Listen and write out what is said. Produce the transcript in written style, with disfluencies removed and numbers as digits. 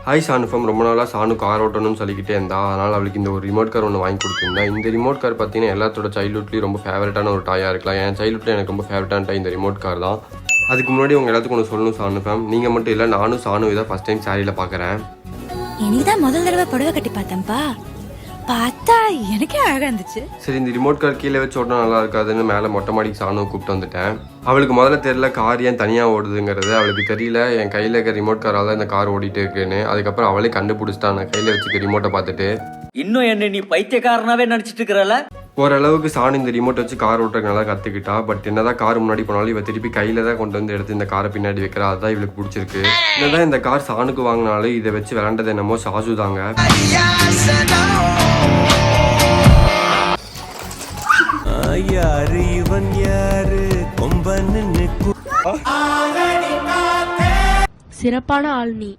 Hi சானுஃபம், ரொம்ப நாளாக Chanu car ஓட்டணும்னு சொல்லிக்கிட்டே இருந்தா. அதனால் அவளுக்கு இந்த ஒரு ரிமோட் கார் ஒன்று வாங்கி கொடுத்துருந்தேன். இந்த ரிமோட் கார் பார்த்தீங்கன்னா எல்லாத்தோட சைல்ட்ஹுட்லேயும் ரொம்ப ஃபேவரட்டான ஒரு டாயாக இருக்கலாம். என் சைல்ட்ஹுட்டில் எனக்கு ரொம்ப ஃபேவரட்டான டாய் இந்த ரிமோட் கார் தான். அதுக்கு முன்னாடி உங்கள் எல்லாத்துக்கும் ஒன்று சொல்லணும் சானுஃபம். நீங்கள் மட்டும் இல்லை, நானும் சானு இதை ஃபஸ்ட் டைம் சாரியில் பார்க்குறேன். எனக்கு தான் முதல் தடவை புடவை கட்டி பார்த்தேன்ப்பா. பார்த்தா எனக்கே அழகாக இருந்துச்சு. சரி, இந்த ரிமோட் கார் கீழே வச்சு ஓட்டினா நல்லா இருக்காதுன்னு மேலே மொட்டை மாடிக்கு சானு கூப்பிட்டு வந்துட்டேன். அவளுக்கு முதல்ல தெரியல கார் ஏன் தனியாக ஓடுதுங்கிறது. அவளுக்கு தெரியல என் கையில் இருக்க ரிமோட் காரால் தான் இந்த கார் ஓடிட்டு இருக்குன்னு. அதுக்கப்புறம் அவளே கண்டுபிடிச்சிட்டான் நான் கையில் வச்சுக்க ரிமோட்டை பார்த்துட்டு. இன்னும் என்ன நீ பைத்தியக்காரனாவே நினைச்சிட்டு இருக்கிறல? ஓரளவுக்கு சாணி இந்த ரிமோட் வச்சு கார் ஓட்டுறதுக்கு நல்லா கற்றுக்கிட்டா. பட் என்னதான் கார் முன்னாடி போனாலும் இவ திருப்பி கையில் தான் கொண்டு வந்து எடுத்து இந்த காரை பின்னாடி வைக்கிறா. அதுதான் இவளுக்கு பிடிச்சிருக்கு. என்னதான் இந்த கார் சாணுக்கு வாங்கினாலும் இதை வச்சு விளாண்டது என்னமோ சாசு தாங்க. யாரு இவன் யாரு கொம்பன்னு சிறப்பான ஆள் நீ.